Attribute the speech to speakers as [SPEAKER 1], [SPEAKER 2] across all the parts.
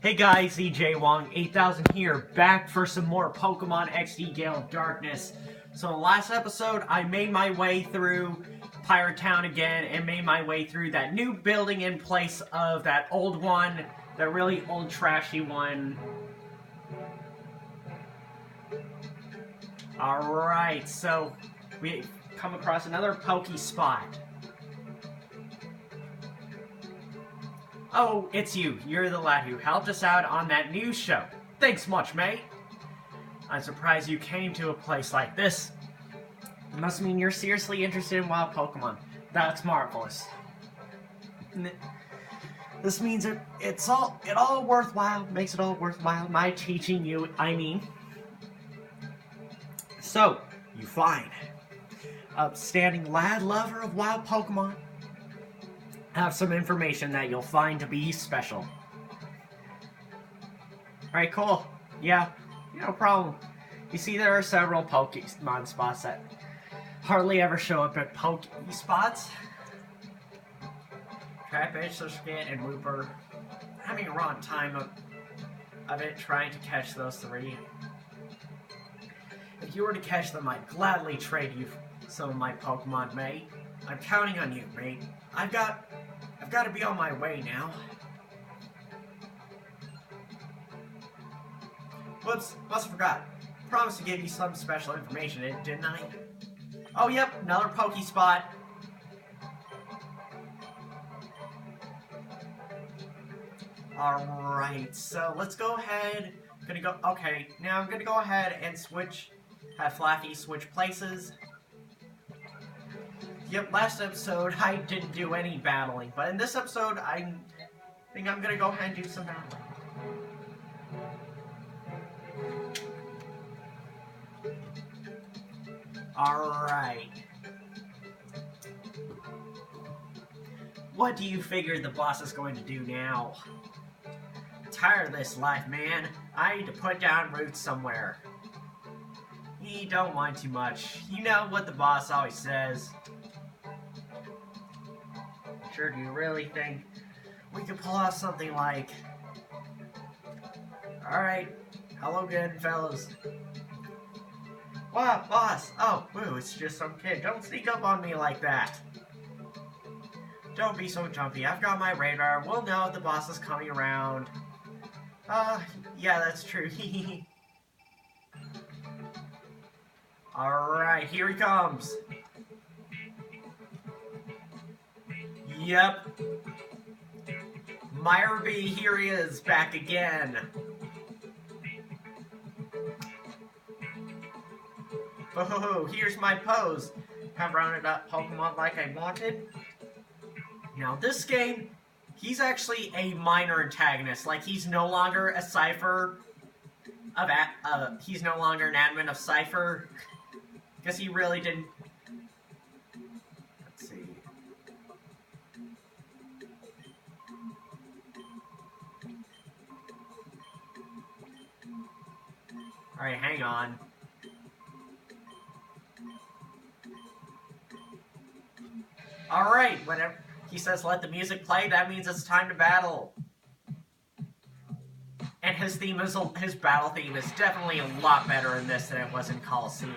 [SPEAKER 1] Hey guys, EJ Wong 8000 here, back for some more Pokemon XD Gale of Darkness. So in the last episode, I made my way through Pirate Town again, and made my way through that new building in place of that old one, that really old trashy one. Alright, so we come across another Poke spot. Oh, it's you. You're the lad who helped us out on that news show. Thanks much, mate. I'm surprised you came to a place like this. It must mean you're seriously interested in wild Pokemon. That's marvelous. This means it all worthwhile, makes it all worthwhile, my teaching you, I mean. So, you fine. Upstanding lad lover of wild Pokemon. Have some information that you'll find to be special. Alright, cool. Yeah, no problem. You see, there are several Pokemon spots that hardly ever show up at Poke spots. Trapinch, Surskit, and Wooper. Having a wrong time of it trying to catch those three. If you were to catch them, I'd gladly trade you some of my Pokemon, mate. I'm counting on you, mate. I've got to be on my way now. Whoops, must have forgot. Promised to give you some special information, didn't I? Oh, yep, another Poke spot. Alright, so let's go ahead. Okay, now I'm gonna go ahead and have Flaffy switch places. Yep, last episode I didn't do any battling, but in this episode I think I'm gonna go ahead and do some battling. Alright. What do you figure the boss is going to do now? Tired of this life, man. I need to put down roots somewhere. You don't want too much. You know what the boss always says. Sure, do you really think we could pull off something like... Alright, hello again, fellas. Wow, boss! Oh, woo, it's just some kid. Don't sneak up on me like that. Don't be so jumpy. I've got my radar. We'll know if the boss is coming around. Yeah, that's true. Alright, here he comes. Yep. Myra B, here he is, back again. Oh, here's my pose. Have rounded up Pokemon like I wanted. Now, this game, he's actually a minor antagonist. Like, he's no longer a Cypher he's no longer an admin of Cypher. Because he really didn't... Let's see. Alright, hang on. Alright, whenever he says let the music play, that means it's time to battle. And his battle theme is definitely a lot better in this than it was in Coliseum.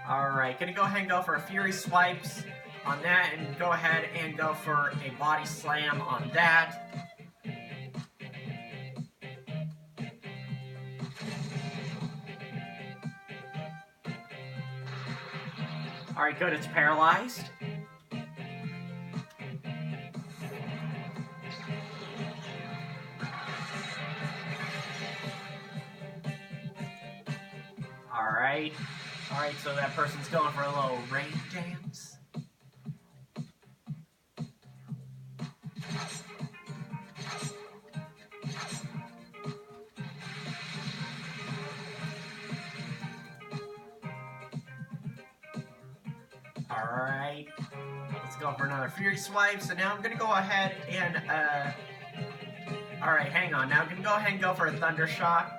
[SPEAKER 1] Alright, gonna go ahead and go for a Fury Swipes on that, and go ahead and go for a Body Slam on that. Alright, good, it's paralyzed. Alright. Alright, so that person's going for a little rain dance. Alright. Let's go for another Fury Swipe. So now I'm going to go ahead and, Alright, hang on. Now I'm going to go ahead and go for a Thunder Shock.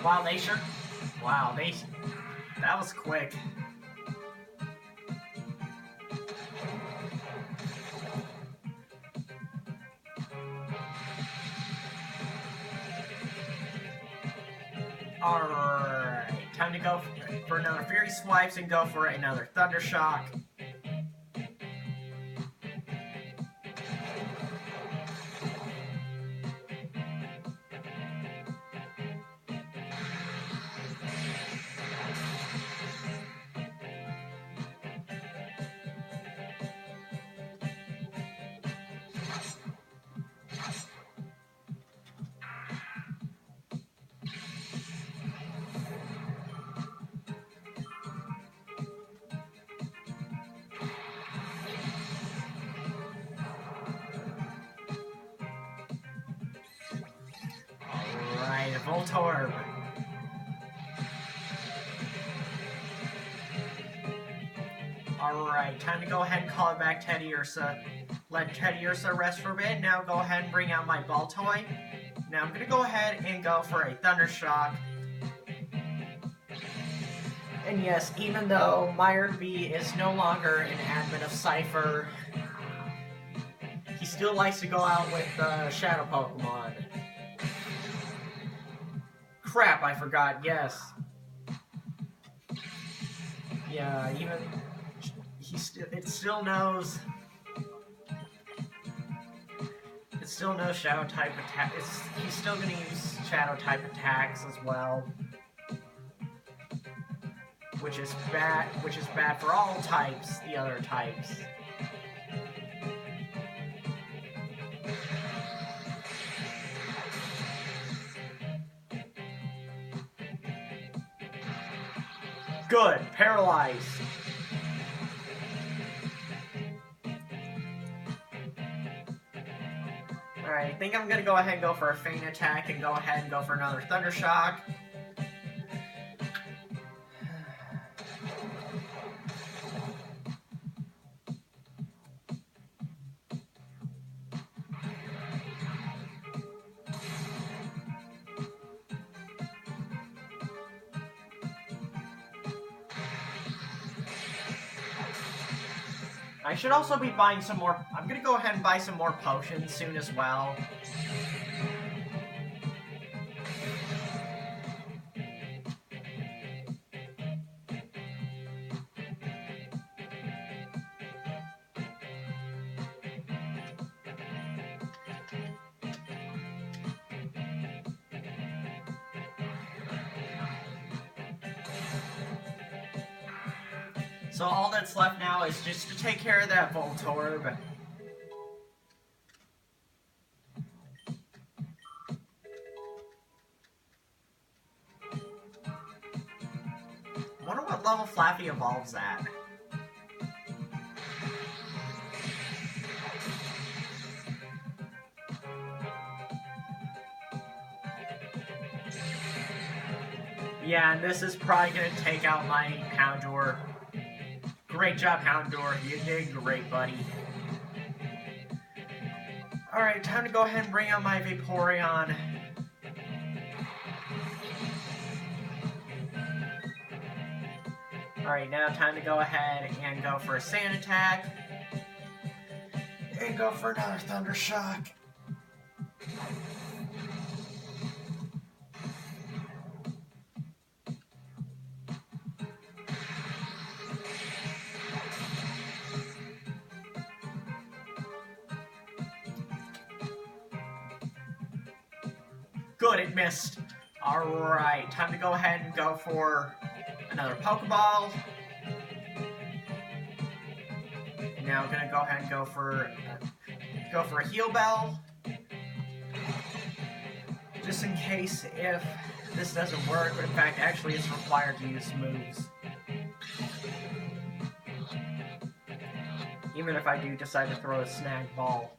[SPEAKER 1] Wow, they sure... Wow, they... That was quick. Alright, time to go for another Fury Swipes and go for another Thunder Shock. Voltorb. Alright, time to go ahead and call it back Teddiursa. Let Teddiursa rest for a bit. Now go ahead and bring out my ball toy. Now I'm going to go ahead and go for a Thunder Shock. And yes, even though Myron B is no longer an admin of Cypher, he still likes to go out with Shadow Pokemon. Crap, I forgot, yes. Yeah, even... It still knows Shadow type attack. He's still gonna use Shadow type attacks as well. Which is bad for all types, the other types. Good, paralyzed. Alright, I think I'm gonna go ahead and go for a Feint Attack and go ahead and go for another Thunder Shock. I should also be buying some more... I'm gonna go ahead and buy some more potions soon as well. So all that's left now is just to take care of that Voltorb. I wonder what level Flappy evolves at. Yeah, and this is probably going to take out my Houndour. Great job, Houndour. You did great, buddy. Alright, time to go ahead and bring out my Vaporeon. Alright, now time to go ahead and go for a Sand Attack. And go for another Thunder Shock. Good, it missed. Alright, time to go ahead and go for another Pokeball. And now I'm gonna go ahead and go for a Heal Bell. Just in case if this doesn't work, but in fact actually it's required to use moves. Even if I do decide to throw a Snag Ball.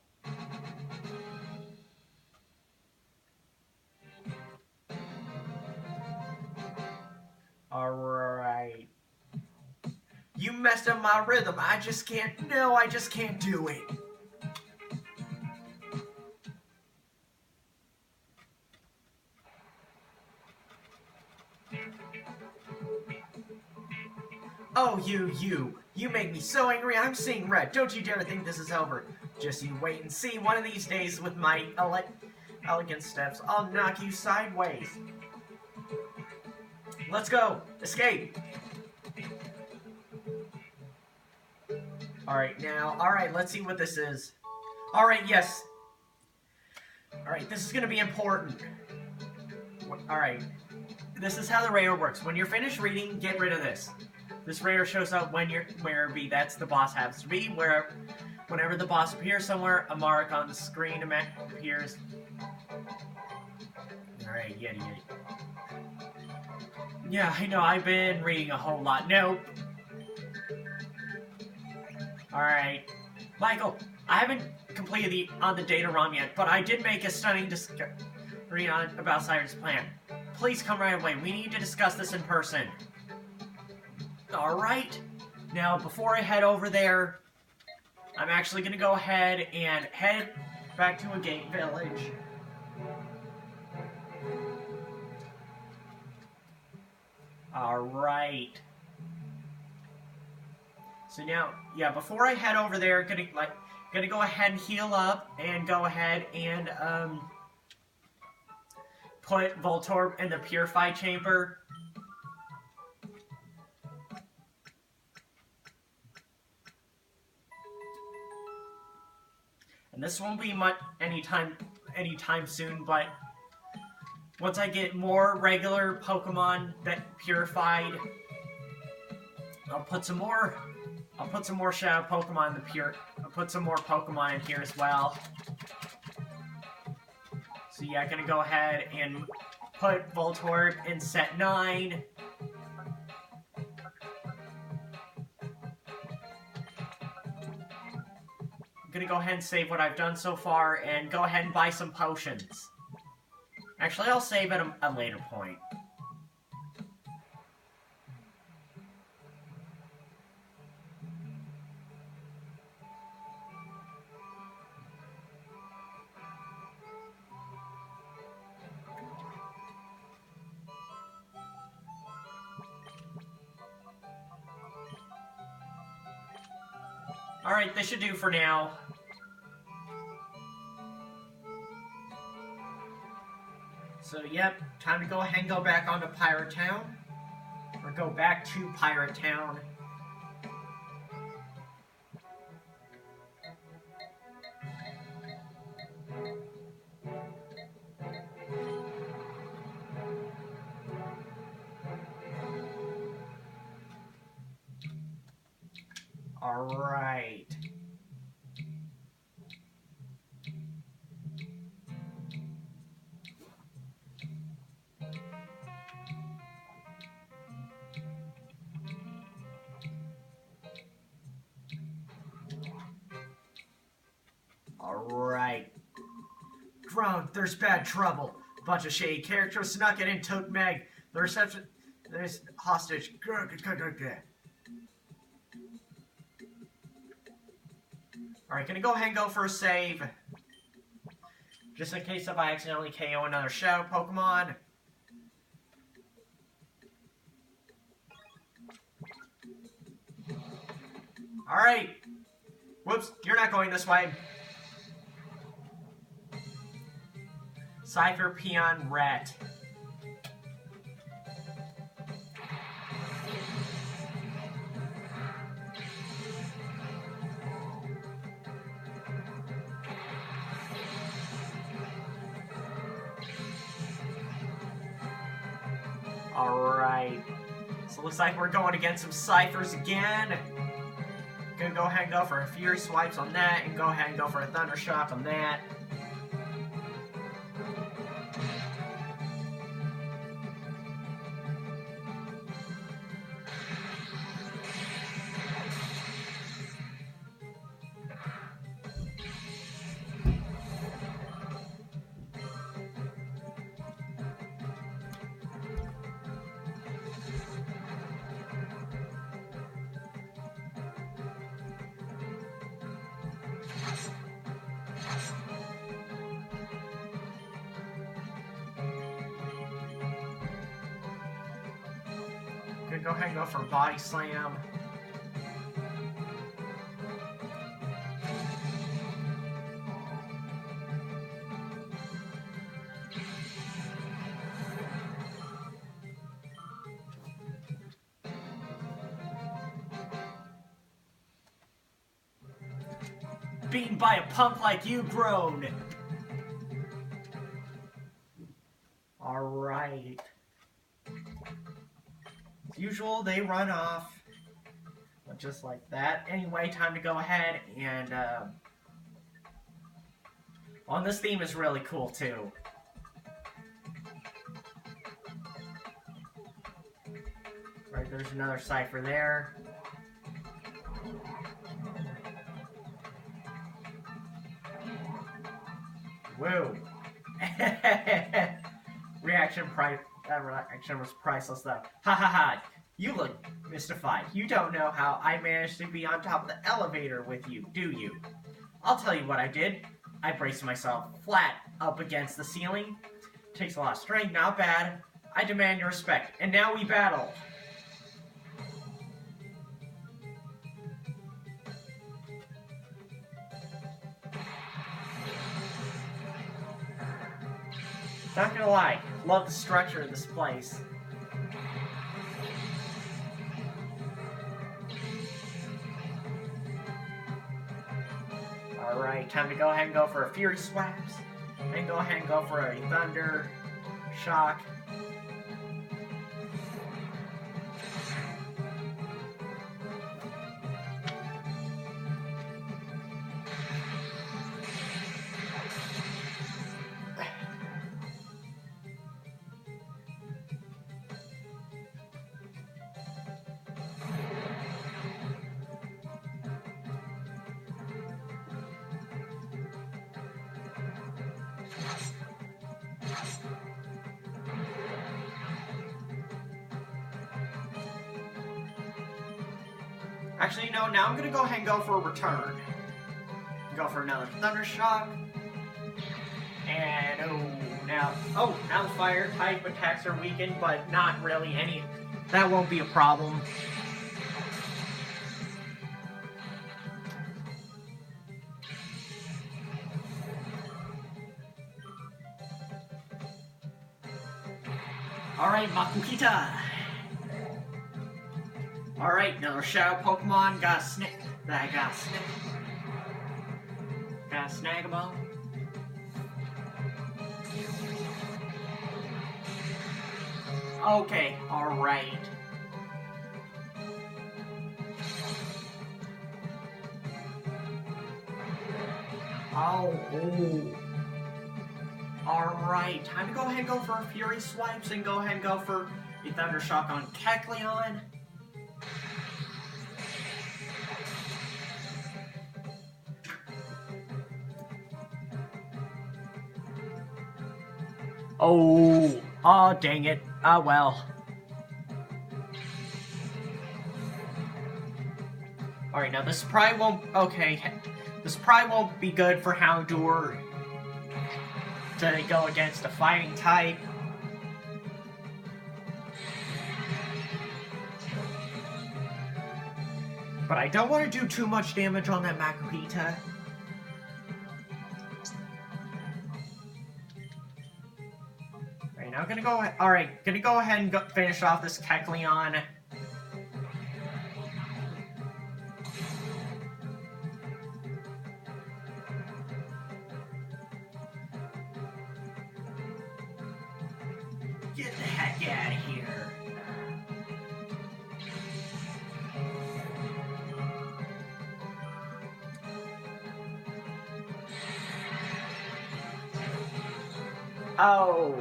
[SPEAKER 1] Alright. You messed up my rhythm. I just can't do it. Oh, you make me so angry, I'm seeing red. Don't you dare think this is over. Just you wait and see. One of these days, with my elegant steps, I'll knock you sideways. Let's go. Escape. Alright, let's see what this is. Alright, yes. Alright, this is gonna be important. Alright. This is how the radar works. When you're finished reading, get rid of this. This radar shows up when you're where B. That's the boss happens to be. Whenever the boss appears somewhere, a mark on the screen appears. Alright, yeti. Yeah, I know, I've been reading a whole lot. Nope. Alright. Michael, I haven't completed on the data ROM yet, but I did make a stunning discovery about Cypher's plan. Please come right away. We need to discuss this in person. Alright. Now, before I head over there, I'm actually going to go ahead and head back to a gate village. Alright. So now, yeah, before I head over there, gonna go ahead and heal up and go ahead and put Voltorb in the Purify Chamber. And this won't be anytime soon, but once I get more regular Pokemon that purified, I'll put some more Shadow Pokemon in the I'll put some more Pokemon in here as well. So yeah, I'm gonna go ahead and put Voltorb in set 9. I'm gonna go ahead and save what I've done so far and go ahead and buy some potions. Actually, I'll save at a later point. Alright, this should do for now. So, yep, time to go ahead and go back onto Pirate Town. Or go back to Pirate Town. Alright. Alright. Drunk, there's bad trouble. Bunch of shady characters snuck it in, took Meg. The reception... There's hostage. Alright, gonna go ahead and go for a save. Just in case if I accidentally KO another Shadow Pokemon. Alright. Whoops, you're not going this way. Cypher, Peon, Rat. Alright. So looks like we're going against some Ciphers again. Gonna go ahead and go for a Fury Swipes on that, and go ahead and go for a Thunder Shock on that. Gonna go ahead and go for a body slam. Beaten by a punk like you, grown. Alright. As usual, they run off. Just like that. Anyway, time to go ahead and, well, this theme is really cool, too. Right, there's another Cypher there. Woo! Reaction was priceless, though. Ha ha ha! You look mystified. You don't know how I managed to be on top of the elevator with you, do you? I'll tell you what I did. I braced myself flat up against the ceiling. Takes a lot of strength, not bad. I demand your respect, and now we battle. Not gonna lie, love the structure of this place. Alright, time to go ahead and go for a Fury Swaps. And go ahead and go for a Thunder Shock. Actually, you know, now I'm gonna go ahead and go for a return. Go for another Thunder Shock. And, now the fire type attacks are weakened, but not really any. That won't be a problem. Alright, Makuhita. Alright, another Shadow Pokemon. Gotta snag them all. Okay, alright. Oh. Alright, time to go ahead and go for a Fury Swipes and go ahead and go for a Thunder Shock on Kecleon. Oh, dang it. Ah, well. Alright, now this probably won't be good for Houndour to go against a fighting type. But I don't want to do too much damage on that Makuhita. Now gonna go ahead and finish off this Kecleon. Get the heck out of here. Oh.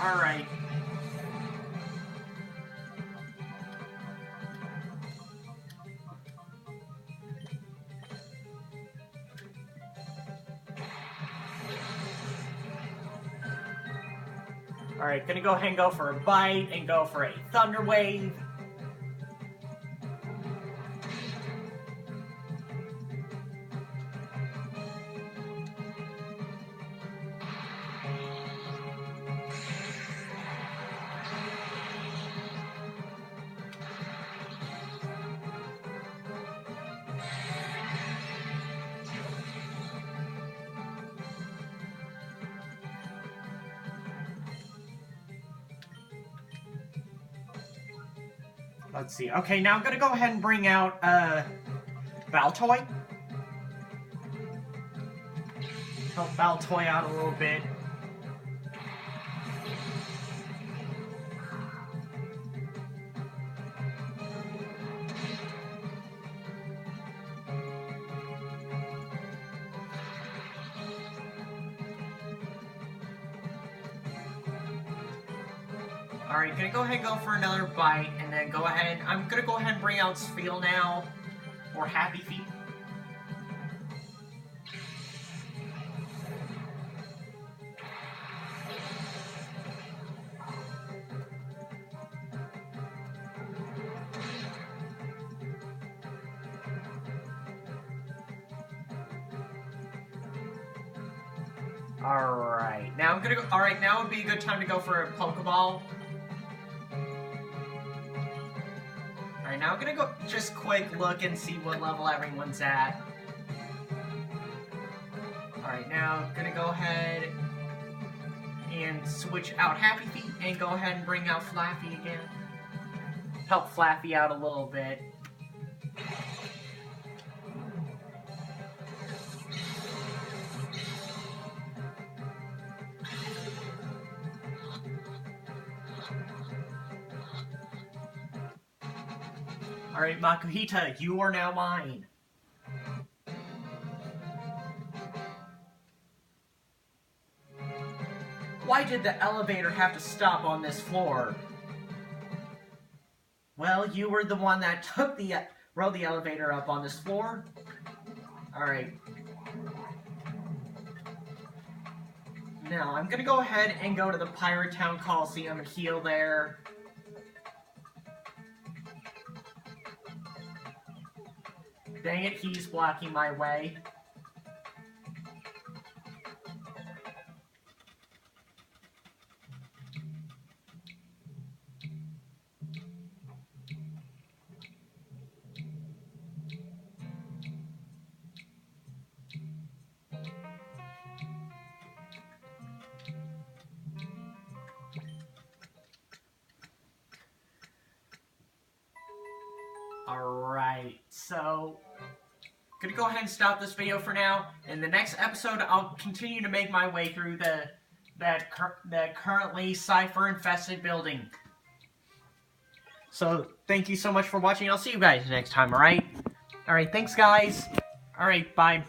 [SPEAKER 1] Alright. Alright, gonna go ahead and go for a Bite and go for a Thunder Wave. Let's see. Okay, now I'm gonna go ahead and bring out, Baltoy. Help Baltoy out a little bit. Alright, gonna go ahead and go for another bite, and then go ahead. I'm gonna go ahead and bring out Spiel now, or Happy Feet. Alright, now I'm gonna go. Alright, now would be a good time to go for a Pokeball. Alright, now I'm gonna go just quick look and see what level everyone's at. Alright, now I'm gonna go ahead and switch out Happy Feet and go ahead and bring out Flaffy again. Help Flaffy out a little bit. Alright, Makuhita, you are now mine. Why did the elevator have to stop on this floor? Well, you were the one that rode the elevator up on this floor. Alright. Now, I'm gonna go ahead and go to the Pirate Town Coliseum and heal there. Dang it, he's blocking my way. Alright, so gonna go ahead and stop this video for now. In the next episode, I'll continue to make my way through that currently Cypher-infested building. So, thank you so much for watching. I'll see you guys next time, alright? Alright, thanks guys. Alright, bye.